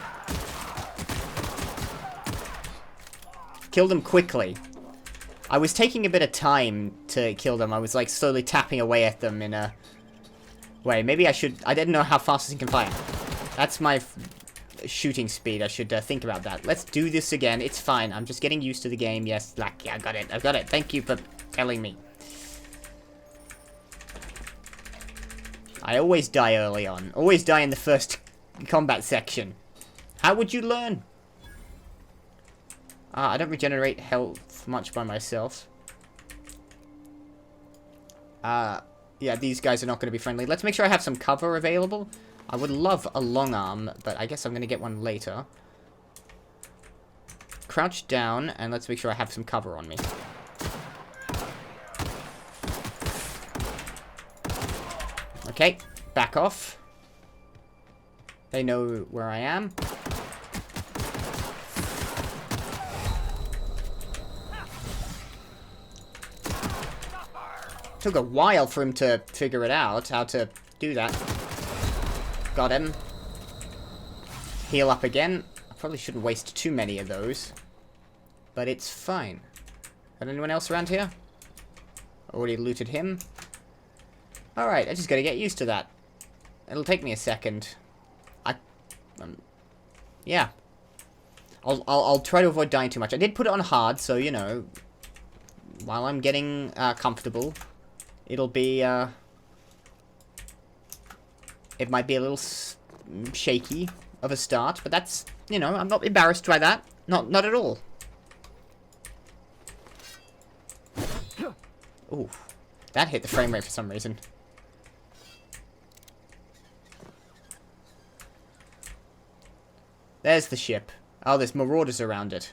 Kill them quickly. I was taking a bit of time to kill them. I was like slowly tapping away at them in a way. Maybe I should... I didn't know how fast this can fire. That's my shooting speed. I should think about that. Let's do this again. It's fine. I'm just getting used to the game. Yes, like, yeah, I got it. I got it. Thank you for telling me. I always die early on. Always die in the first combat section. How would you learn? I don't regenerate health much by myself. Yeah, these guys are not going to be friendly. Let's make sure I have some cover available. I would love a long arm, but I guess I'm going to get one later. Crouch down, and let's make sure I have some cover on me. Okay, back off. They know where I am. Took a while for him to figure it out, how to do that. Got him. Heal up again. I probably shouldn't waste too many of those. But it's fine. Got anyone else around here? Already looted him. Alright, I just gotta get used to that. It'll take me a second. Yeah. I'll try to avoid dying too much. I did put it on hard, so, you know, while I'm getting comfortable, it'll be, it might be a little shaky of a start, but that's, you know, I'm not embarrassed by that. Not at all. Ooh, that hit the frame rate for some reason. There's the ship. Oh, there's marauders around it.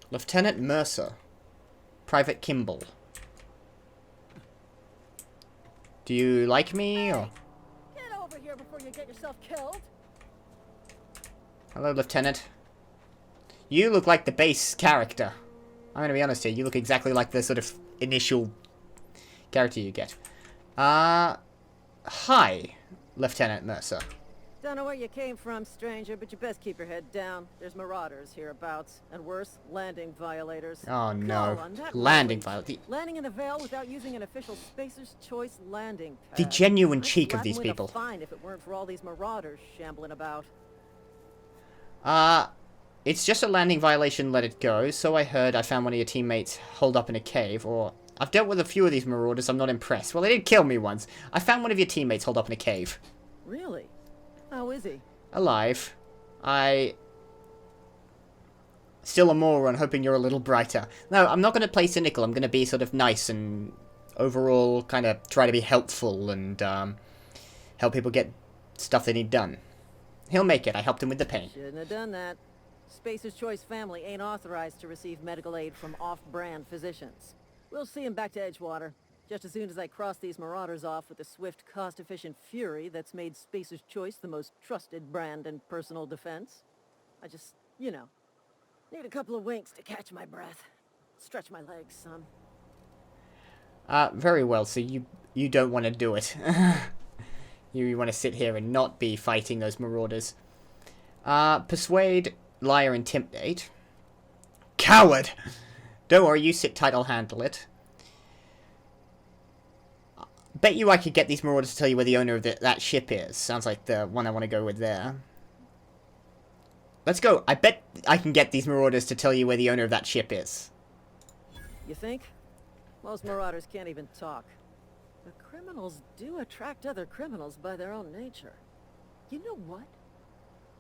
Lieutenant Mercer. Private Kimball. Do you like me, or...? Get over here before you get yourself killed. Hello, Lieutenant. You look like the base character. I'm gonna be honest here, you look exactly like the sort of initial character you get. Hi, Lieutenant Mercer. Don't know where you came from, stranger, but you best keep your head down. There's marauders hereabouts, and worse, landing violators. Oh no, On that landing runway. violators. Landing in the Vale without using an official Spacer's Choice landing pad. The genuine I'd cheek of slap these him with a people. fine if it weren't for all these marauders shambling about. It's just a landing violation, let it go. So I heard. I found one of your teammates holed up in a cave, or... I've dealt with a few of these marauders, I'm not impressed. Well, they did kill me once. I found one of your teammates holed up in a cave. Really? How is he? Alive. Still a moron, hoping you're a little brighter. No, I'm not going to play cynical. I'm going to be sort of nice and overall kind of try to be helpful and help people get stuff they need done. He'll make it. I helped him with the pain. Shouldn't have done that. Spacer's Choice family ain't authorized to receive medical aid from off-brand physicians. We'll see him back to Edgewater. Just as soon as I cross these marauders off with the swift, cost-efficient fury that's made Spacer's Choice the most trusted brand in personal defense. I just, you know, need a couple of winks to catch my breath. Stretch my legs, son. Very well, so you don't want to do it. You want to sit here and not be fighting those marauders. Persuade, liar, intimidate. Coward! Don't worry, you sit tight, I'll handle it. Bet you I could get these marauders to tell you where the owner of that ship is. Sounds like the one I want to go with there. Let's go. I bet I can get these marauders to tell you where the owner of that ship is. You think? Most marauders can't even talk. But criminals do attract other criminals by their own nature. You know what?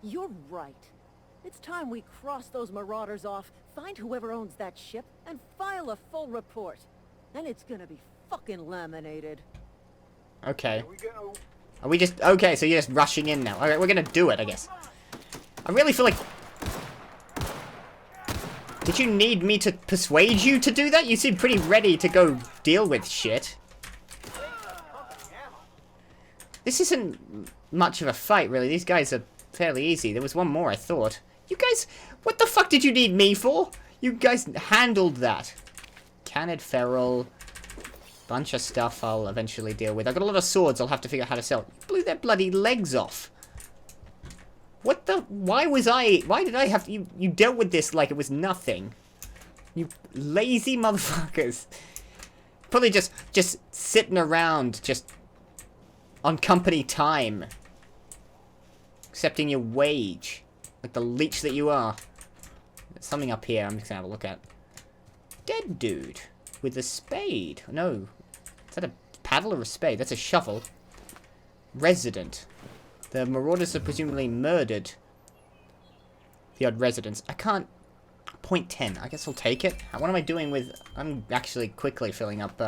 You're right. It's time we cross those marauders off, find whoever owns that ship, and file a full report. Then it's gonna be fucking laminated. Okay. Here we go. Are we just... Okay, so you're just rushing in now. Alright, we're gonna do it, I guess. I really feel like... Did you need me to persuade you to do that? You seem pretty ready to go deal with shit. This isn't much of a fight, really. These guys are fairly easy. There was one more, I thought. You guys... What the fuck did you need me for? You guys handled that. Canid Feral... Bunch of stuff I'll eventually deal with. I've got a lot of swords I'll have to figure out how to sell. You blew their bloody legs off. What the? Why did I have to... You dealt with this like it was nothing. You lazy motherfuckers. Probably just sitting around, just on company time. Accepting your wage. Like the leech that you are. There's something up here I'm just gonna have a look at. Dead dude. With a spade. No. Is that a paddle or a spade? That's a shovel. Resident. The marauders have presumably murdered the odd residents. I can't... Point 10. I guess I'll take it. What am I doing with... I'm actually quickly filling up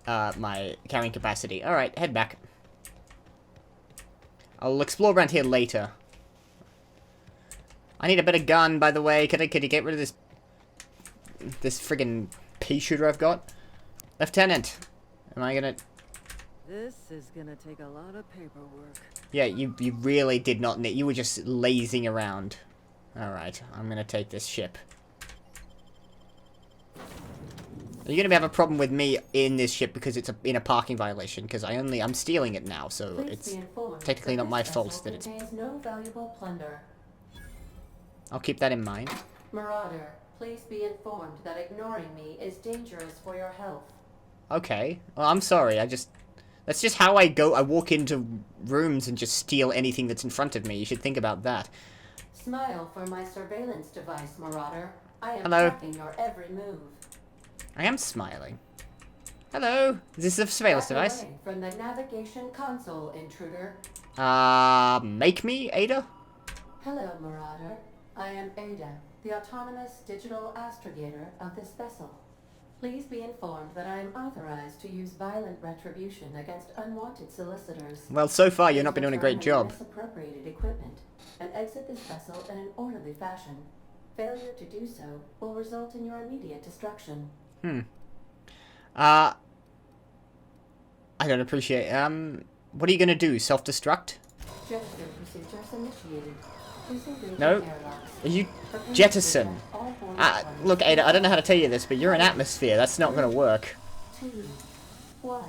my carrying capacity. Alright, head back. I'll explore around here later. I need a better gun, by the way. Could you get rid of this friggin' pea shooter I've got? Lieutenant, am I gonna... This is gonna take a lot of paperwork. Yeah, you really did not need... You were just lazing around. Alright, I'm gonna take this ship. Are you gonna have a problem with me in this ship because it's in a parking violation? Because I'm stealing it now, so it's technically not my fault that it's... No valuable plunder. I'll keep that in mind. Marauder, please be informed that ignoring me is dangerous for your health. Okay. Well, I'm sorry. That's just how I go. I walk into rooms and just steal anything that's in front of me. You should think about that. Smile for my surveillance device, Marauder. I am Hello. tracking your every move. I am smiling. Hello. Is this a surveillance Back device? away from the navigation console, intruder. Make me, Ada? Hello, Marauder. I am Ada, the autonomous digital astrogator of this vessel. Please be informed that I am authorized to use violent retribution against unwanted solicitors. Well, so far you've not been doing a great job. Misappropriated equipment and exit this vessel in an orderly fashion. Failure to do so will result in your immediate destruction. I don't appreciate. What are you gonna do? Self-destruct? Jettison procedures initiated. Please engage No. in airlocks. You Prepare jettison. to all forms of Look, Ada, I don't know how to tell you this, but you're an atmosphere. That's not gonna work. 2, 1.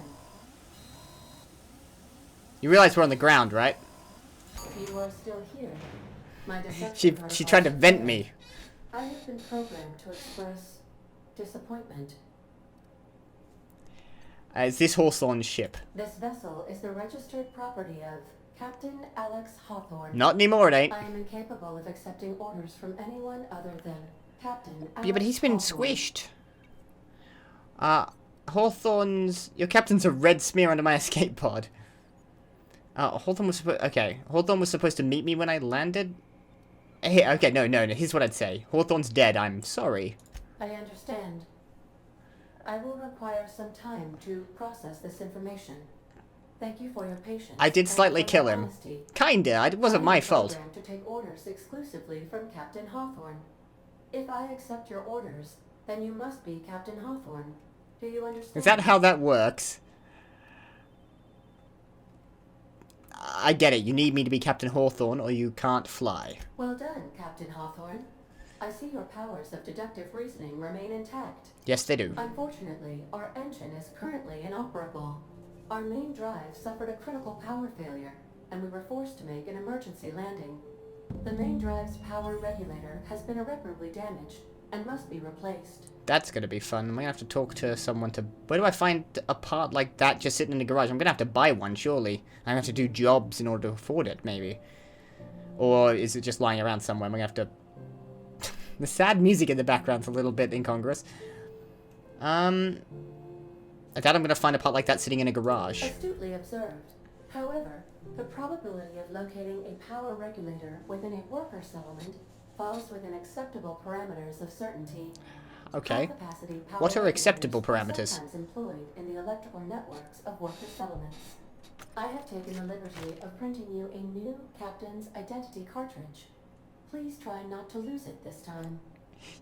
You realize we're on the ground, right? If you are still here, my deception She protocols tried to vent failed. me. I have been programmed to express disappointment. Is this Hawthorne's ship? This vessel is the registered property of Captain Alex Hawthorne. Not anymore, it ain't. I am incapable of accepting orders from anyone other than Captain Alex Yeah, but he's been Hawthorne. squished. Hawthorne's... Your captain's a red smear under my escape pod. Hawthorne was supposed... Okay, Hawthorne was supposed to meet me when I landed? Hey, okay, no, here's what I'd say. Hawthorne's dead, I'm sorry. I understand. I will require some time to process this information. Thank you for your patience. I did and slightly for kill your him. honesty. Kinda, it wasn't I my am fault. programmed to take orders exclusively from Captain Hawthorne. If I accept your orders, then you must be Captain Hawthorne. Do you understand? Is that how that works? I get it, you need me to be Captain Hawthorne or you can't fly. Well done, Captain Hawthorne. I see your powers of deductive reasoning remain intact. Yes, they do. Unfortunately, our engine is currently inoperable. Our main drive suffered a critical power failure, and we were forced to make an emergency landing. The main drive's power regulator has been irreparably damaged and must be replaced. That's gonna be fun. I'm gonna have to talk to someone to... Where do I find a part like that just sitting in the garage? I'm gonna have to buy one, surely. I'm gonna have to do jobs in order to afford it, maybe. Or is it just lying around somewhere? I'm gonna have to... The sad music in the background's a little bit incongruous. I doubt I'm gonna find a part like that sitting in a garage. Astutely observed. However, the probability of locating a power regulator within a worker settlement falls within acceptable parameters of certainty. Okay. High-capacity power What are acceptable regulators parameters? are sometimes employed in the electrical networks of worker settlements. I have taken the liberty of printing you a new captain's identity cartridge. Please try not to lose it this time.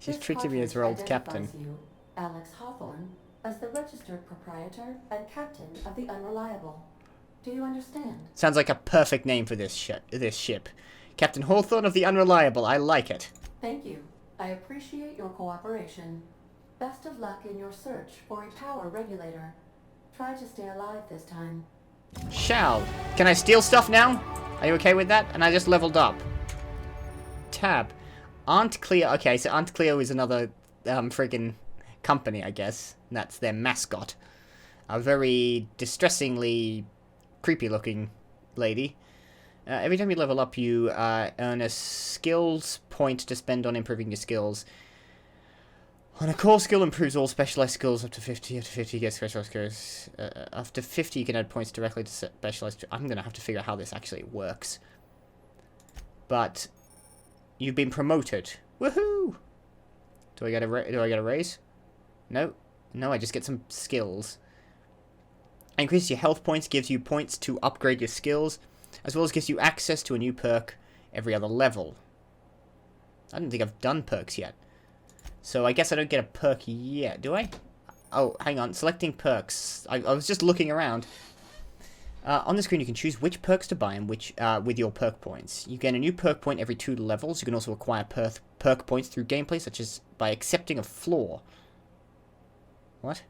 She's This treating me as her old cartridge captain. identifies you, Alex Hawthorne, as the registered proprietor and captain of the Unreliable. Do you understand? Sounds like a perfect name for this ship. Captain Hawthorne of the Unreliable. I like it. Thank you. I appreciate your cooperation. Best of luck in your search for a power regulator. Try to stay alive this time. Shall. Can I steal stuff now? Are you okay with that? And I just leveled up. Tab. Aunt Cleo. Okay, so Aunt Cleo is another friggin' company, I guess. That's their mascot. A very distressingly creepy-looking lady. Every time you level up, you earn a skills point to spend on improving your skills. On a core skill, improves all specialized skills up to 50. Up to 50, you get specialized skills. After 50, you can add points directly to specialized. I'm going to have to figure out how this actually works. But you've been promoted. Woohoo! Do I get a raise? No. No, I just get some skills. Increases your health points, gives you points to upgrade your skills, as well as gives you access to a new perk every other level. I don't think I've done perks yet. So I guess I don't get a perk yet, do I? Oh, hang on. Selecting perks. I was just looking around. On the screen, you can choose which perks to buy and which with your perk points. You gain a new perk point every 2 levels. You can also acquire perk points through gameplay, such as by accepting a flaw. What?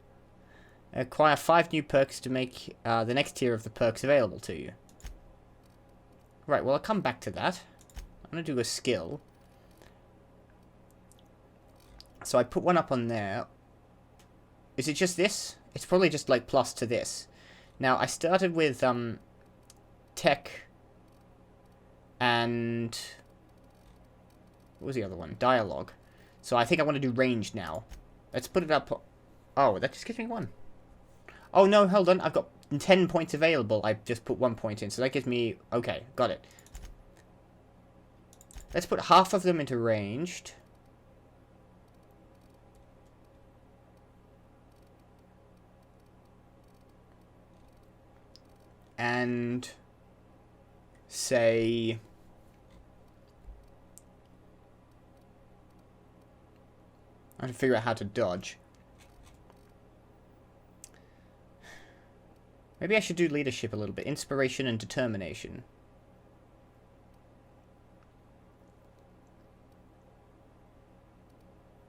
Acquire 5 new perks to make the next tier of the perks available to you. Right, well, I'll come back to that. I'm going to do a skill. So I put one up on there. Is it just this? It's probably just, like, plus to this. Now, I started with, tech and... what was the other one? Dialogue. So I think I want to do range now. Let's put it up... oh, that just gives me 1. Oh, no, hold on. I've got 10 points available. I've just put 1 point in, so that gives me... okay, got it. Let's put half of them into ranged. And... say... I have to figure out how to dodge. Maybe I should do leadership a little bit. Inspiration and determination.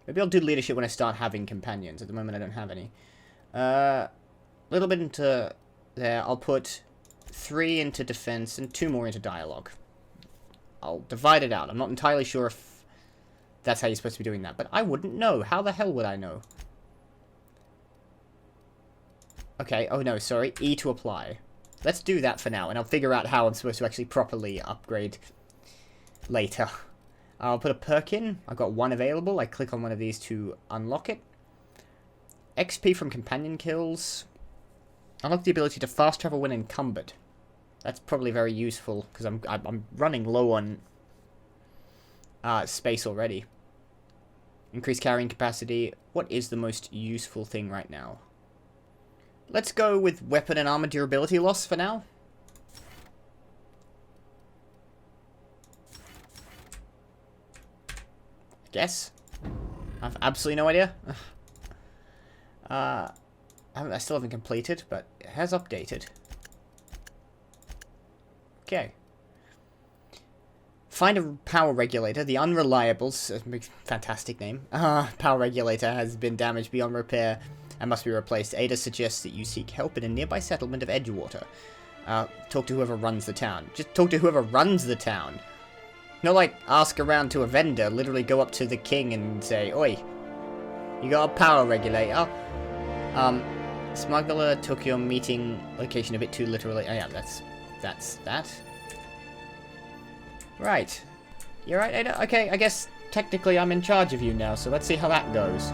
Maybe I'll do leadership when I start having companions. At the moment I don't have any. A little bit into there. I'll put 3 into defense and 2 more into dialogue. I'll divide it out. I'm not entirely sure if that's how you're supposed to be doing that. But I wouldn't know. How the hell would I know? Okay, oh no, sorry. E to apply. Let's do that for now, and I'll figure out how I'm supposed to actually properly upgrade later. I'll put a perk in. I've got 1 available. I click on one of these to unlock it. XP from companion kills. Unlock the ability to fast travel when encumbered. That's probably very useful, because I'm running low on space already. Increase carrying capacity. What is the most useful thing right now? Let's go with weapon and armor durability loss for now. I guess. I have absolutely no idea. I still haven't completed, but it has updated. Okay. Find a power regulator. The unreliable, fantastic name, power regulator has been damaged beyond repair and must be replaced. Ada suggests that you seek help in a nearby settlement of Edgewater. Talk to whoever runs the town. Just talk to whoever runs the town. Not like ask around to a vendor. Literally go up to the king and say, "Oi, you got a power regulator?" Smuggler took your meeting location a bit too literally. Oh yeah, that's that. Right. You're right, Ada? Okay, I guess technically I'm in charge of you now, so let's see how that goes.